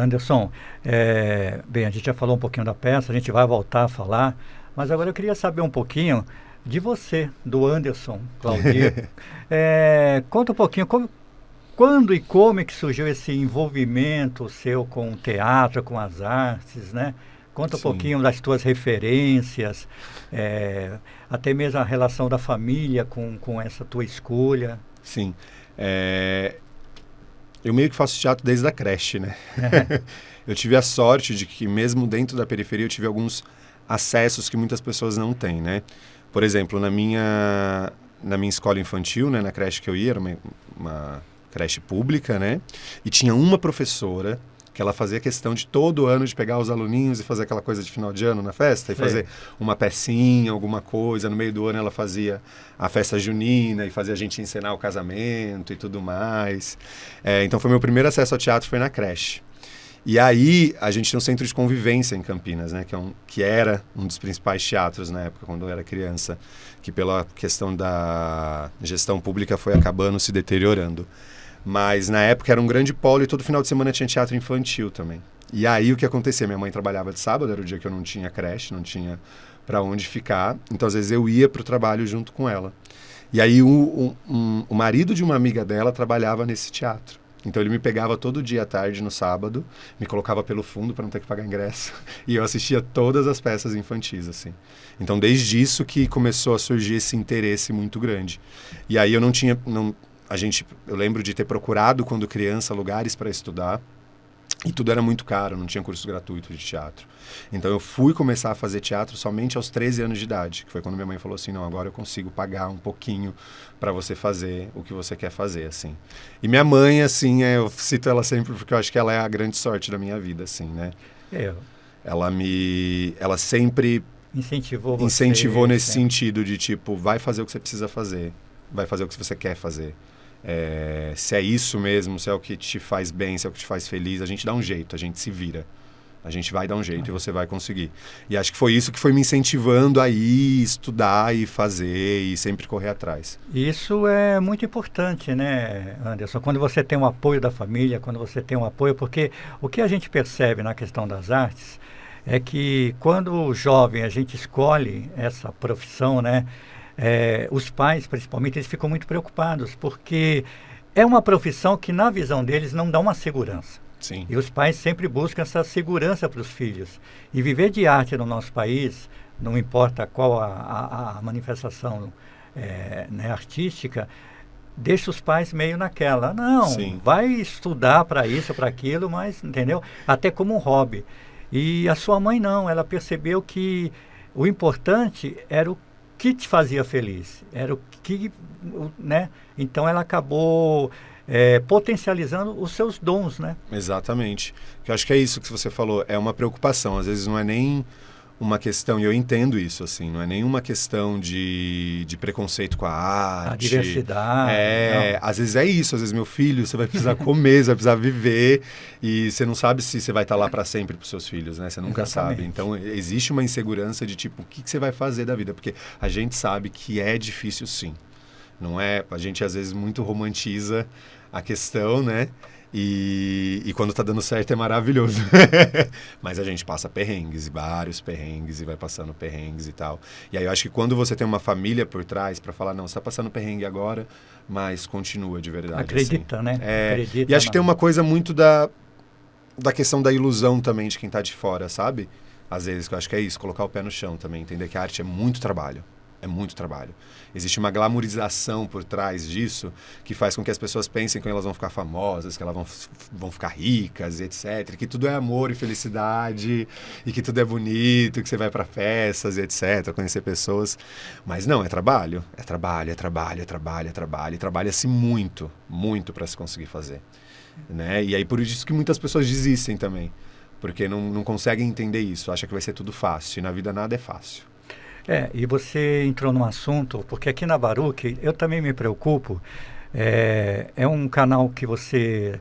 Anderson, bem, a gente já falou um pouquinho da peça, a gente vai voltar a falar, mas agora eu queria saber um pouquinho de você, do Anderson Claudir. Conta um pouquinho, quando e como é que surgiu esse envolvimento seu com o teatro, com as artes, né? Conta um pouquinho das tuas referências, até mesmo a relação da família com essa tua escolha. Sim. Eu meio que faço teatro desde a creche, né? Eu tive a sorte de que, mesmo dentro da periferia, eu tive alguns acessos que muitas pessoas não têm, né? Por exemplo, na minha escola infantil, né, na creche que eu ia, era uma creche pública, né? E tinha uma professora que ela fazia questão de todo ano de pegar os aluninhos e fazer aquela coisa de final de ano na festa e fazer uma pecinha, alguma coisa. No meio do ano ela fazia a festa junina e fazia a gente encenar o casamento e tudo mais. Então foi meu primeiro acesso ao teatro, foi na creche. E aí a gente tem um centro de convivência em Campinas, né, que era um dos principais teatros na época, quando eu era criança, que pela questão da gestão pública foi acabando se deteriorando. Mas na época era um grande polo e todo final de semana tinha teatro infantil também. E aí o que acontecia? Minha mãe trabalhava de sábado, era o dia que eu não tinha creche, não tinha para onde ficar. Então às vezes eu ia para o trabalho junto com ela. E aí o marido de uma amiga dela trabalhava nesse teatro. Então ele me pegava todo dia à tarde no sábado, me colocava pelo fundo para não ter que pagar ingresso. E eu assistia todas as peças infantis, assim. Então desde isso que começou a surgir esse interesse muito grande. E aí eu não tinha... Eu lembro de ter procurado, quando criança, lugares para estudar, e tudo era muito caro, não tinha curso gratuito de teatro. Então eu fui começar a fazer teatro somente aos 13 anos de idade, que foi quando minha mãe falou assim, não, agora eu consigo pagar um pouquinho para você fazer o que você quer fazer, assim. E minha mãe, assim, eu cito ela sempre porque eu acho que ela é a grande sorte da minha vida, assim, né? Ela sempre incentivou nesse sentido de, tipo, vai fazer o que você precisa fazer, vai fazer o que você quer fazer. Se é isso mesmo, se é o que te faz bem, se é o que te faz feliz, a gente dá um jeito, a gente se vira. A gente vai dar um jeito e você vai conseguir. E acho que foi isso que foi me incentivando a ir estudar e fazer e sempre correr atrás. Isso é muito importante, né, Anderson? Quando você tem o apoio da família, quando você tem o apoio... Porque o que a gente percebe na questão das artes é que quando jovem a gente escolhe essa profissão, né? Os pais, principalmente, eles ficam muito preocupados, porque é uma profissão que, na visão deles, não dá uma segurança. Sim. E os pais sempre buscam essa segurança para os filhos. E viver de arte no nosso país, não importa qual a manifestação né, artística, deixa os pais meio naquela. Não, Sim. Vai estudar para isso, para aquilo, mas, entendeu? Até como um hobby. E a sua mãe não, ela percebeu que o importante era o que te fazia feliz, era o que, né? Então ela acabou potencializando os seus dons, né? Exatamente. Eu acho que é isso que você falou, é uma preocupação, às vezes não é nem uma questão, e eu entendo isso, assim, não é nenhuma questão de preconceito com a arte. A diversidade. Às vezes é isso, às vezes meu filho, você vai precisar comer, você vai precisar viver, e você não sabe se você vai estar lá para sempre para os seus filhos, né? Você nunca Exatamente. sabe. Então existe uma insegurança de tipo, o que você vai fazer da vida? Porque a gente sabe que é difícil sim. Não é? A gente às vezes muito romantiza a questão, né? E quando tá dando certo é maravilhoso. Mas a gente passa perrengues, vários perrengues, e vai passando perrengues e tal. E aí eu acho que quando você tem uma família por trás para falar, não, você tá passando perrengue agora, mas continua de verdade. Acredita, assim. Né? Acredita. E acho que tem uma coisa muito da questão da ilusão também de quem tá de fora, sabe? Às vezes, que eu acho que é isso, colocar o pé no chão também, entender que a arte é muito trabalho. É muito trabalho. Existe uma glamorização por trás disso que faz com que as pessoas pensem que elas vão ficar famosas, que elas vão ficar ricas, etc. Que tudo é amor e felicidade e que tudo é bonito, que você vai para festas, etc. Conhecer pessoas. Mas não, é trabalho. É trabalho, é trabalho, é trabalho, é trabalho. E trabalha-se muito, muito para se conseguir fazer. Né? E aí por isso que muitas pessoas desistem também. Porque não conseguem entender isso. Acham que vai ser tudo fácil. E na vida nada é fácil. E você entrou num assunto, porque aqui na Baruch eu também me preocupo, é um canal que você,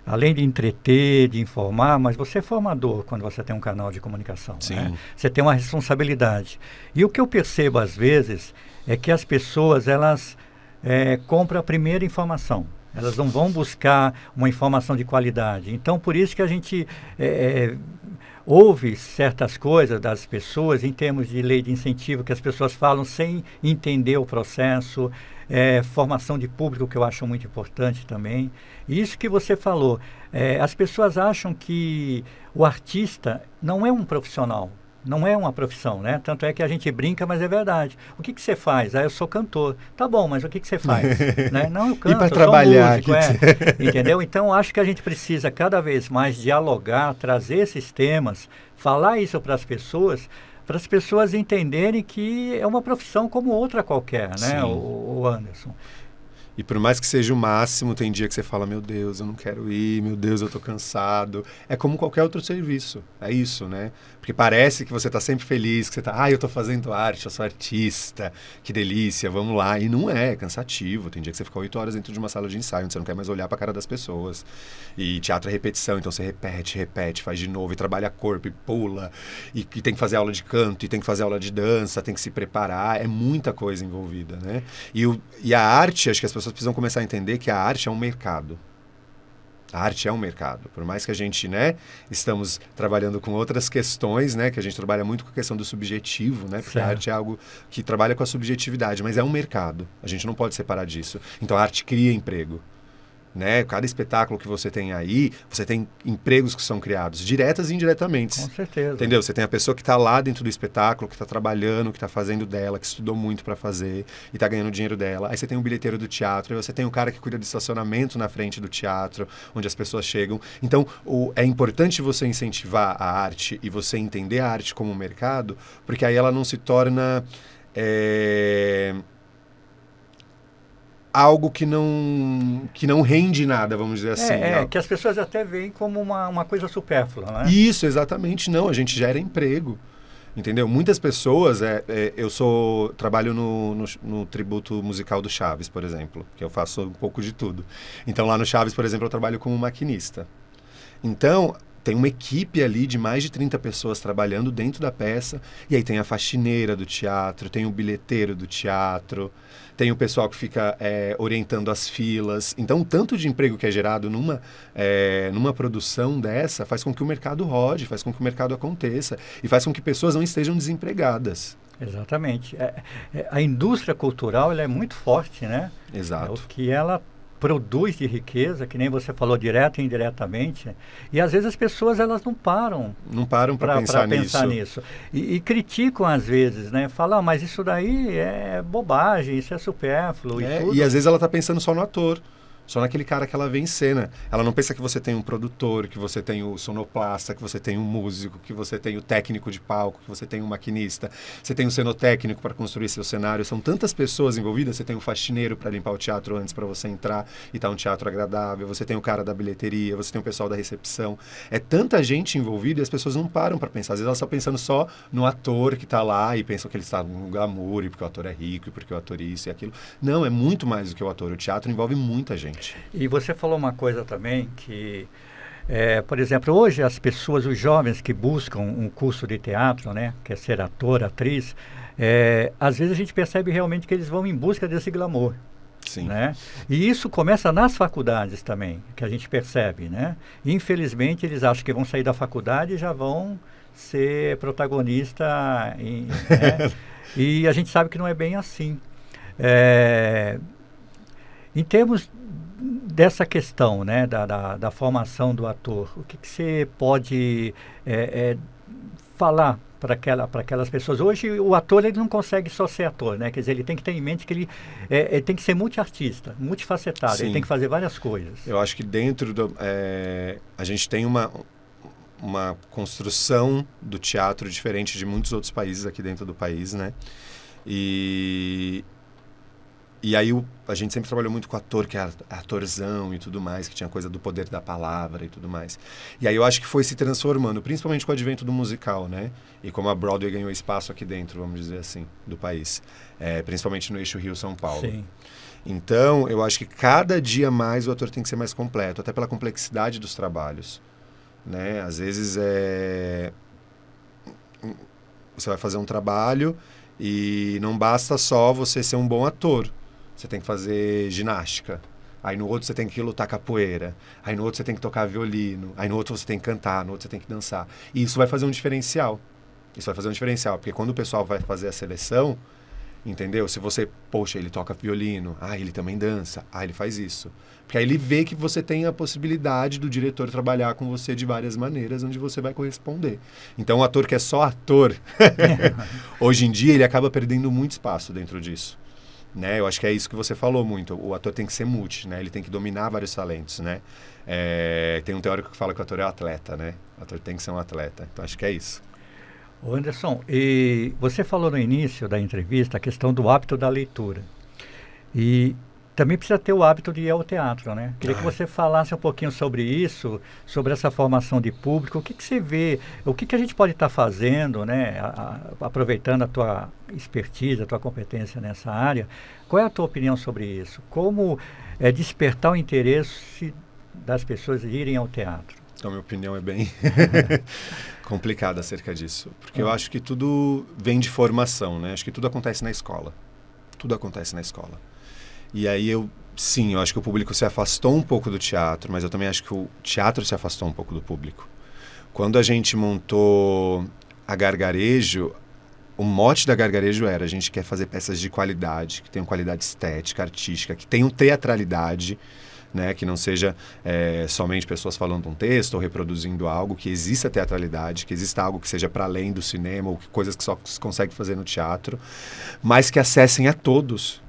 além de entreter, de informar, mas você é formador quando você tem um canal de comunicação. Sim. Né? Você tem uma responsabilidade. E o que eu percebo às vezes é que as pessoas, elas compram a primeira informação. Elas não vão buscar uma informação de qualidade. Então, por isso que a gente ouve certas coisas das pessoas em termos de lei de incentivo, que as pessoas falam sem entender o processo, formação de público, que eu acho muito importante também. E isso que você falou, as pessoas acham que o artista não é um profissional. Não é uma profissão, né? Tanto é que a gente brinca, mas é verdade. O que você faz? Eu sou cantor. Tá bom, mas o que você faz? Né? Não, eu canto, E para eu trabalhar, sou músico, entendeu? Então, acho que a gente precisa cada vez mais dialogar, trazer esses temas, falar isso para as pessoas entenderem que é uma profissão como outra qualquer, né, o Anderson? E por mais que seja o máximo, tem dia que você fala, meu Deus, eu não quero ir, meu Deus, eu tô cansado. É como qualquer outro serviço, é isso, né? Porque parece que você tá sempre feliz, que você tá, eu tô fazendo arte, eu sou artista, que delícia, vamos lá. E não é cansativo. Tem dia que você fica 8 horas dentro de uma sala de ensaio, onde você não quer mais olhar pra cara das pessoas. E teatro é repetição, então você repete, faz de novo, e trabalha corpo, e pula, e tem que fazer aula de canto, e tem que fazer aula de dança, tem que se preparar, é muita coisa envolvida, né? E a arte, acho que as pessoas precisam começar a entender que a arte é um mercado. A arte é um mercado. Por mais que a gente, né, estamos trabalhando com outras questões, né, que a gente trabalha muito com a questão do subjetivo, né, porque a arte é algo que trabalha com a subjetividade, mas é um mercado. A gente não pode separar disso. Então a arte cria emprego. Né? Cada espetáculo que você tem aí, você tem empregos que são criados, diretas e indiretamente. Com certeza. Entendeu? Você tem a pessoa que está lá dentro do espetáculo, que está trabalhando, que está fazendo dela, que estudou muito para fazer e está ganhando dinheiro dela. Aí você tem o bilheteiro do teatro, aí você tem o cara que cuida do estacionamento na frente do teatro, onde as pessoas chegam. Então, é importante você incentivar a arte e você entender a arte como um mercado, porque aí ela não se torna... algo que não rende nada, vamos dizer assim. Que as pessoas até veem como uma coisa supérflua, né? Isso, exatamente. Não, a gente gera emprego. Entendeu? Muitas pessoas, trabalho no tributo musical do Chaves, por exemplo, que eu faço um pouco de tudo. Então lá no Chaves, por exemplo, eu trabalho como maquinista. Então, tem uma equipe ali de mais de 30 pessoas trabalhando dentro da peça, e aí tem a faxineira do teatro, tem o bilheteiro do teatro, tem o pessoal que fica orientando as filas. Então, o tanto de emprego que é gerado numa produção dessa faz com que o mercado rode, faz com que o mercado aconteça, e faz com que pessoas não estejam desempregadas. Exatamente. A indústria cultural ela é muito forte, né? Exato. O que ela produz de riqueza, que nem você falou, direto e indiretamente, e às vezes as pessoas elas não param para pensar nisso. E criticam às vezes, né? Falam, mas isso daí é bobagem, isso é supérfluo e tudo. E às vezes ela está pensando só no ator. Só naquele cara que ela vê em cena. Ela não pensa que você tem um produtor, que você tem o sonoplasta, que você tem um músico, que você tem o técnico de palco, que você tem um maquinista, você tem um cenotécnico para construir seu cenário. São tantas pessoas envolvidas. Você tem um faxineiro para limpar o teatro antes para você entrar e estar um teatro agradável. Você tem o cara da bilheteria, você tem o pessoal da recepção. É tanta gente envolvida e as pessoas não param para pensar. Às vezes elas estão pensando só no ator que está lá e pensam que ele está no glamour e porque o ator é rico e porque o ator isso e aquilo. Não, é muito mais do que o ator. O teatro envolve muita gente. E você falou uma coisa também que, por exemplo, hoje as pessoas, os jovens que buscam um curso de teatro, né, quer ser ator, atriz, às vezes a gente percebe realmente que eles vão em busca desse glamour. Sim. Né? E isso começa nas faculdades também, que a gente percebe, né? Infelizmente eles acham que vão sair da faculdade e já vão ser protagonista, né? E a gente sabe que não é bem assim. Em termos dessa questão, né, da formação do ator, o que você pode falar para aquelas pessoas? Hoje o ator ele não consegue só ser ator, né? Quer dizer, ele tem que ter em mente que ele tem que ser multiartista, multifacetado. Sim. Ele tem que fazer várias coisas. Eu acho que dentro a gente tem uma construção do teatro diferente de muitos outros países aqui dentro do país, né? E aí a gente sempre trabalhou muito com ator, que é atorzão e tudo mais, que tinha coisa do poder da palavra e tudo mais. E aí eu acho que foi se transformando, principalmente com o advento do musical, né? E como a Broadway ganhou espaço aqui dentro, vamos dizer assim, do país. Principalmente no eixo Rio-São Paulo. Sim. Então, eu acho que cada dia mais o ator tem que ser mais completo, até pela complexidade dos trabalhos. Né? Às vezes você vai fazer um trabalho e não basta só você ser um bom ator. Você tem que fazer ginástica, Aí no outro você tem que lutar capoeira. Aí no outro você tem que tocar violino. Aí no outro você tem que cantar, no outro você tem que dançar. E isso vai fazer um diferencial. Isso vai fazer um diferencial, porque quando o pessoal vai fazer a seleção, entendeu? Se você, poxa, ele toca violino, ele também dança, ele faz isso. Porque aí ele vê que você tem a possibilidade do diretor trabalhar com você de várias maneiras, onde você vai corresponder. Então, o ator que é só ator, hoje em dia, ele acaba perdendo muito espaço dentro disso. Né? Eu acho que é isso que você falou muito. O ator tem que ser multi, né? Ele tem que dominar vários talentos, né? Tem um teórico que fala que o ator é um atleta, né? O ator tem que ser um atleta. Então, acho que é isso. Ô Anderson, e você falou no início da entrevista a questão do hábito da leitura. E também precisa ter o hábito de ir ao teatro, né? Queria que você falasse um pouquinho sobre isso, sobre essa formação de público. O que você vê, o que a gente pode estar fazendo, né? Aproveitando a tua expertise, a tua competência nessa área. Qual é a tua opinião sobre isso? Como despertar o interesse das pessoas de irem ao teatro? Então, minha opinião é bem complicada acerca disso. Porque eu acho que tudo vem de formação, né? Acho que tudo acontece na escola. Tudo acontece na escola. E aí eu acho que o público se afastou um pouco do teatro, mas eu também acho que o teatro se afastou um pouco do público. Quando a gente montou a Gargarejo, o mote da Gargarejo era: a gente quer fazer peças de qualidade, que tenham qualidade estética, artística, que tenham teatralidade, né? Que não seja somente pessoas falando um texto ou reproduzindo algo, que exista teatralidade, que exista algo que seja para além do cinema, ou coisas que só se consegue fazer no teatro, mas que acessem a todos.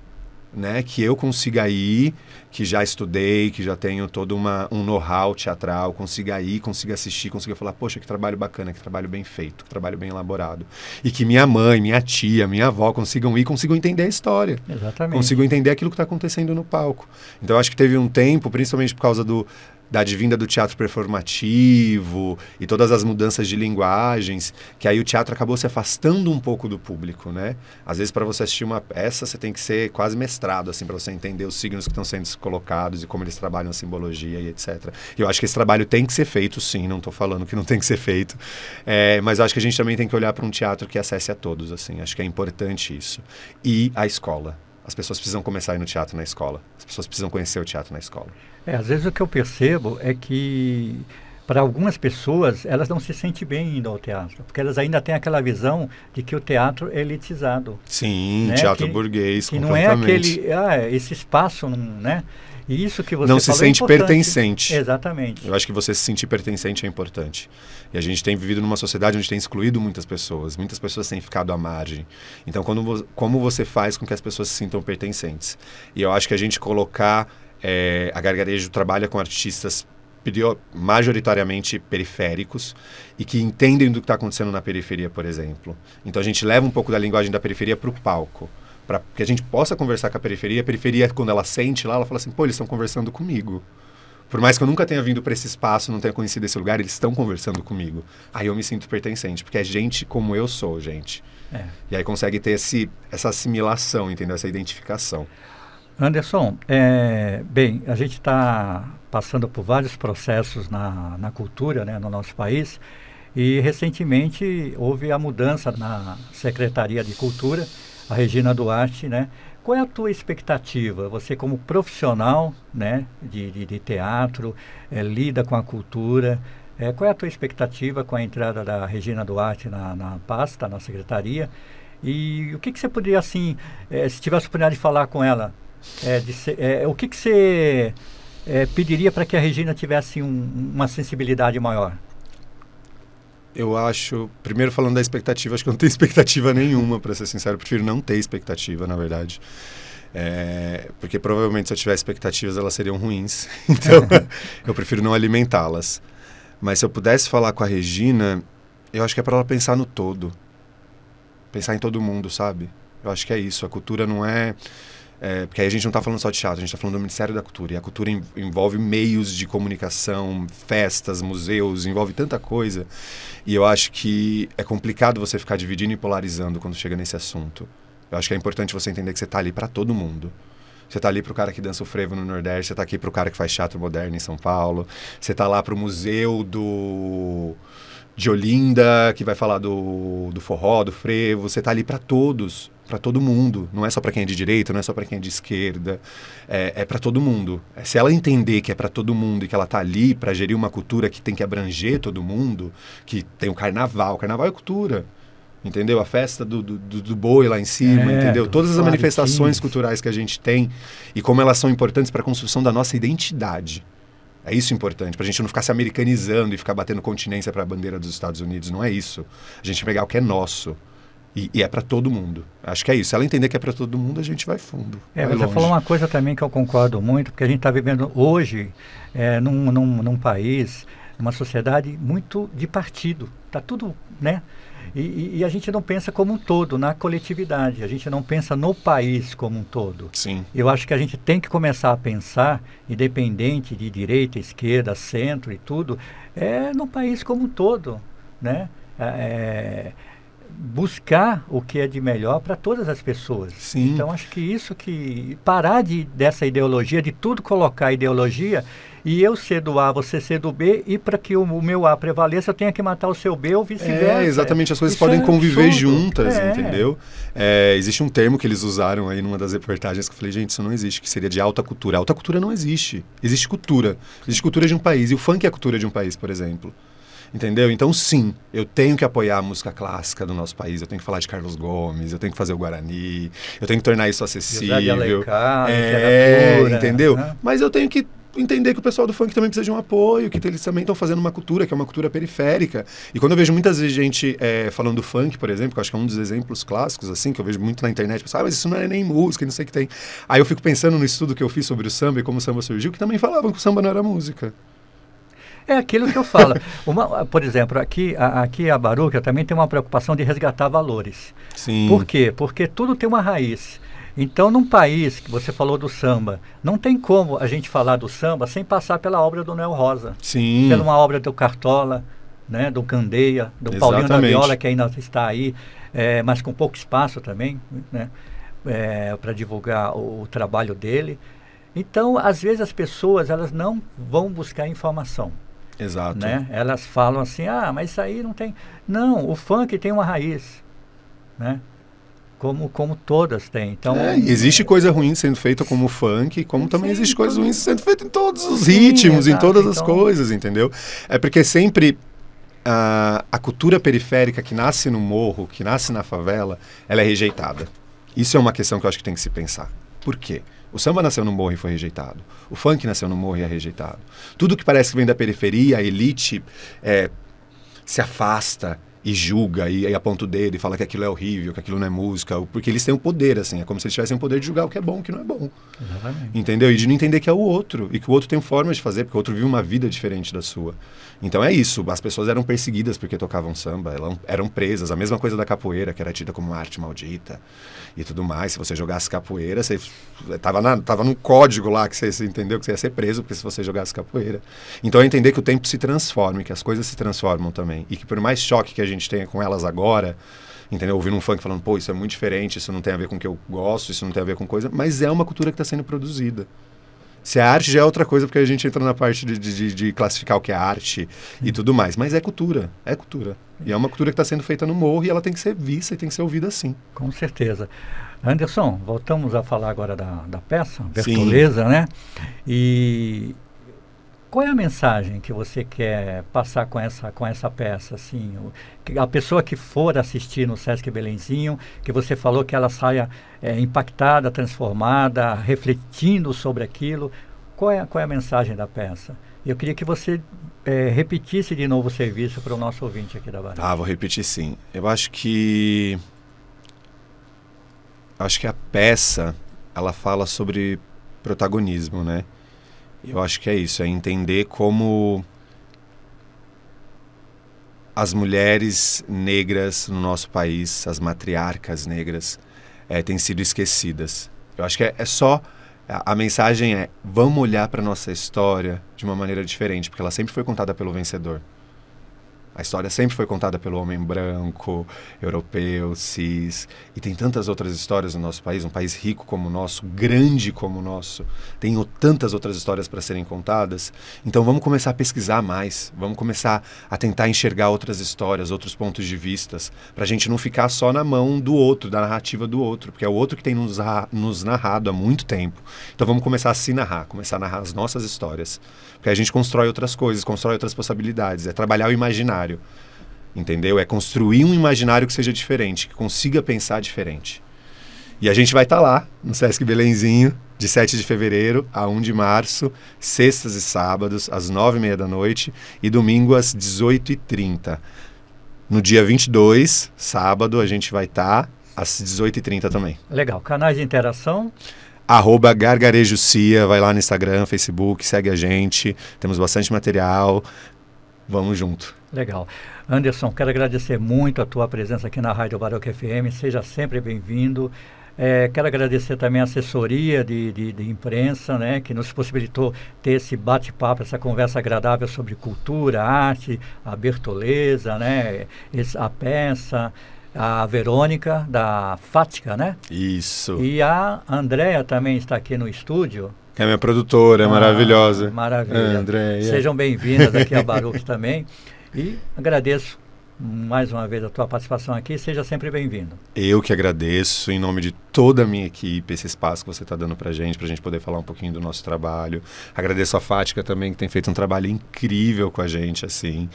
Né, que eu consiga ir, que já estudei, que já tenho todo um know-how teatral, consiga ir, consiga assistir, consiga falar, poxa, que trabalho bacana, que trabalho bem feito, que trabalho bem elaborado. E que minha mãe, minha tia, minha avó consigam ir, consigam entender a história. Exatamente. Consigam entender aquilo que está acontecendo no palco. Então, eu acho que teve um tempo, principalmente por causa da advinda do teatro performativo e todas as mudanças de linguagens, que aí o teatro acabou se afastando um pouco do público, né? Às vezes, para você assistir uma peça, você tem que ser quase mestrado, assim, para você entender os signos que estão sendo colocados e como eles trabalham a simbologia e etc. E eu acho que esse trabalho tem que ser feito, sim, não estou falando que não tem que ser feito, mas eu acho que a gente também tem que olhar para um teatro que acesse a todos, assim, acho que é importante isso. E a escola. As pessoas precisam começar a ir no teatro na escola. As pessoas precisam conhecer o teatro na escola. Às vezes o que eu percebo é que, para algumas pessoas, elas não se sentem bem indo ao teatro, porque elas ainda têm aquela visão de que o teatro é elitizado. Sim, né? teatro burguês, que não é aquele, esse espaço, né? E isso que você não se falou sente é importante. Pertencente. Exatamente. Eu acho que você se sentir pertencente é importante. E a gente tem vivido numa sociedade onde tem excluído muitas pessoas têm ficado à margem. Então, como você faz com que as pessoas se sintam pertencentes? E eu acho que a gente colocar... a Gargarejo trabalha com artistas majoritariamente periféricos e que entendem do que está acontecendo na periferia, por exemplo. Então, a gente leva um pouco da linguagem da periferia para o palco, para que a gente possa conversar com a periferia, quando ela sente lá, ela fala assim, pô, eles estão conversando comigo. Por mais que eu nunca tenha vindo para esse espaço, não tenha conhecido esse lugar, eles estão conversando comigo. Aí eu me sinto pertencente, porque é gente como eu sou, gente. E aí consegue ter essa assimilação, entendeu? Essa identificação. Anderson, bem, a gente está passando por vários processos na cultura, né, no nosso país, e recentemente houve a mudança na Secretaria de Cultura, a Regina Duarte, né? Qual é a tua expectativa? Você como profissional, né, de teatro, lida com a cultura, qual é a tua expectativa com a entrada da Regina Duarte na pasta, na secretaria? E o que você poderia, assim, se tivesse a oportunidade de falar com ela, o que você pediria para que a Regina tivesse uma sensibilidade maior? Eu acho, primeiro falando da expectativa, acho que eu não tenho expectativa nenhuma, para ser sincero. Eu prefiro não ter expectativa, na verdade. Porque provavelmente se eu tivesse expectativas, elas seriam ruins. Então, eu prefiro não alimentá-las. Mas se eu pudesse falar com a Regina, eu acho que é para ela pensar no todo. Pensar em todo mundo, sabe? Eu acho que é isso. A cultura não é... porque aí a gente não está falando só de teatro, a gente está falando do Ministério da Cultura. E a cultura envolve meios de comunicação, festas, museus, envolve tanta coisa. E eu acho que é complicado você ficar dividindo e polarizando quando chega nesse assunto. Eu acho que é importante você entender que você está ali para todo mundo. Você está ali para o cara que dança o frevo no Nordeste, você está aqui para o cara que faz teatro moderno em São Paulo, você está lá para o museu de Olinda, que vai falar do forró, do frevo, você está ali para todos. para todo mundo. Não é só para quem é de direita, não é só para quem é de esquerda. É para todo mundo. Se ela entender que é para todo mundo e que ela tá ali para gerir uma cultura que tem que abranger todo mundo, que tem o carnaval. O carnaval é cultura. Entendeu? A festa do boi lá em cima, entendeu? Todas as manifestações culturais que a gente tem e como elas são importantes para a construção da nossa identidade. É isso importante, para a gente não ficar se americanizando e ficar batendo continência para a bandeira dos Estados Unidos. Não é isso. A gente pegar o que é nosso. E é para todo mundo. Acho que é isso. Se ela entender que é para todo mundo, a gente vai fundo. Vai você longe. falou uma coisa também que eu concordo muito, porque a gente está vivendo hoje num país, numa sociedade muito de partido. Está tudo, né? E a gente não pensa como um todo, na coletividade. A gente não pensa no país como um todo. Sim. Eu acho que a gente tem que começar a pensar, independente de direita, esquerda, centro e tudo, no país como um todo, né? Buscar o que é de melhor para todas as pessoas. Sim. Então, acho que parar dessa ideologia, de tudo colocar ideologia, e eu ser do A, você ser do B, e para que o meu A prevaleça, eu tenha que matar o seu B ou vice-versa. Exatamente, as coisas podem conviver juntas, entendeu? Existe um termo que eles usaram aí numa das reportagens que eu falei, gente, isso não existe, que seria de alta cultura. Alta cultura não existe. Existe cultura. Existe cultura de um país, e o funk é a cultura de um país, por exemplo. Entendeu? Então, sim, eu tenho que apoiar a música clássica do nosso país, eu tenho que falar de Carlos Gomes, eu tenho que fazer o Guarani, eu tenho que tornar isso acessível. Entendeu? Mas eu tenho que entender que o pessoal do funk também precisa de um apoio, que eles também estão fazendo uma cultura, que é uma cultura periférica. E quando eu vejo muitas vezes gente falando do funk, por exemplo, que eu acho que é um dos exemplos clássicos, assim, que eu vejo muito na internet, mas isso não é nem música, não sei o que tem. Aí eu fico pensando no estudo que eu fiz sobre o samba e como o samba surgiu, que também falavam que o samba não era música. É aquilo que eu falo. Por exemplo, aqui a Baruca também tem uma preocupação de resgatar valores. Sim. Por quê? Porque tudo tem uma raiz. Então, num país que você falou do samba, não tem como a gente falar do samba sem passar pela obra do Noel Rosa. Sim. Pela uma obra do Cartola, né, do Candeia, do Paulinho da Viola, que ainda está aí, mas com pouco espaço também, né, para divulgar o trabalho dele. Então, às vezes as pessoas elas não vão buscar informação. Exato. Né? Elas falam assim, mas isso aí não tem... Não, o funk tem uma raiz, né? Como todas têm. Então, existe coisa ruim sendo feita como o funk, como também existe coisa ruim sendo feita em todos os sim, ritmos, exato, em todas as coisas, entendeu? É porque sempre a cultura periférica que nasce no morro, que nasce na favela, ela é rejeitada. Isso é uma questão que eu acho que tem que se pensar. Por quê? O samba nasceu no morro e foi rejeitado. O funk nasceu no morro e é rejeitado. Tudo que parece que vem da periferia, a elite se afasta e julga e aponta o dedo e fala que aquilo é horrível, que aquilo não é música, porque eles têm o poder, assim, é como se eles tivessem o poder de julgar o que é bom e o que não é bom. Exatamente. Entendeu? E de não entender que é o outro, e que o outro tem formas de fazer, porque o outro vive uma vida diferente da sua. Então é isso, as pessoas eram perseguidas porque tocavam samba, elas eram presas, a mesma coisa da capoeira, que era tida como uma arte maldita e tudo mais. Se você jogasse capoeira, você tava num código lá que você entendeu que você ia ser preso porque se você jogasse capoeira. Então é entender que o tempo se transforma, que as coisas se transformam também, e que por mais choque que a gente tenha com elas agora, entendeu? Ouvindo um funk falando, pô, isso é muito diferente, isso não tem a ver com o que eu gosto, isso não tem a ver com coisa, mas é uma cultura que está sendo produzida. Se a arte já é outra coisa, porque a gente entra na parte de classificar o que é arte e tudo mais. Mas é cultura, é cultura. E é uma cultura que está sendo feita no morro e ela tem que ser vista e tem que ser ouvida assim. Com certeza. Anderson, voltamos a falar agora da peça, Bertoleza, né? E qual é a mensagem que você quer passar com essa peça? Assim, a pessoa que for assistir no Sesc Belenzinho, que você falou que ela saia impactada, transformada, refletindo sobre aquilo. Qual é a mensagem da peça? Eu queria que você repetisse de novo o serviço para o nosso ouvinte aqui da Bahia. Vou repetir sim. Eu acho que a peça, ela fala sobre protagonismo, né? Eu acho que é isso, é entender como as mulheres negras no nosso país, as matriarcas negras, têm sido esquecidas. Eu acho que é só... A mensagem é, vamos olhar para a nossa história de uma maneira diferente, porque ela sempre foi contada pelo vencedor. A história sempre foi contada pelo homem branco, europeu, cis. E tem tantas outras histórias no nosso país, um país rico como o nosso, grande como o nosso. Tem tantas outras histórias para serem contadas. Então vamos começar a pesquisar mais. Vamos começar a tentar enxergar outras histórias, outros pontos de vistas, para a gente não ficar só na mão do outro, da narrativa do outro, porque é o outro que tem nos narrado há muito tempo. Então vamos começar a se narrar, começar a narrar as nossas histórias. Porque a gente constrói outras coisas, constrói outras possibilidades. É trabalhar o imaginário, entendeu? É construir um imaginário que seja diferente, que consiga pensar diferente. E a gente vai estar lá, no Sesc Belenzinho, de 7 de fevereiro a 1 de março, sextas e sábados, às 9h30 da noite, e domingo às 18h30. No dia 22, sábado, a gente vai estar às 18h30 também. Legal. Canais de interação? @gargarejocia, vai lá no Instagram, Facebook, segue a gente, temos bastante material, vamos junto. Legal. Anderson, quero agradecer muito a tua presença aqui na Rádio Baroque FM, seja sempre bem-vindo. Quero agradecer também a assessoria de imprensa, né, que nos possibilitou ter esse bate-papo, essa conversa agradável sobre cultura, arte, a Bertoleza, né, a peça, a Verônica, da Fática, né? Isso. E a Andréa também está aqui no estúdio. Que é minha produtora, maravilhosa. Maravilha. Andréa. Sejam bem-vindas aqui a Baruch também. E agradeço mais uma vez a tua participação aqui. Seja sempre bem-vindo. Eu que agradeço, em nome de toda a minha equipe, esse espaço que você está dando pra gente poder falar um pouquinho do nosso trabalho. Agradeço a Fática também, que tem feito um trabalho incrível com a gente, assim.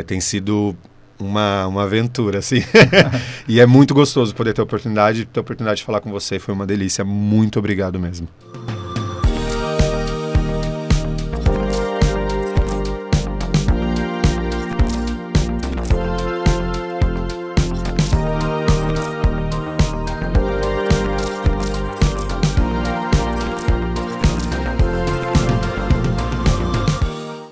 Tem sido uma aventura, assim. E é muito gostoso poder ter a oportunidade de falar com você. Foi uma delícia. Muito obrigado mesmo.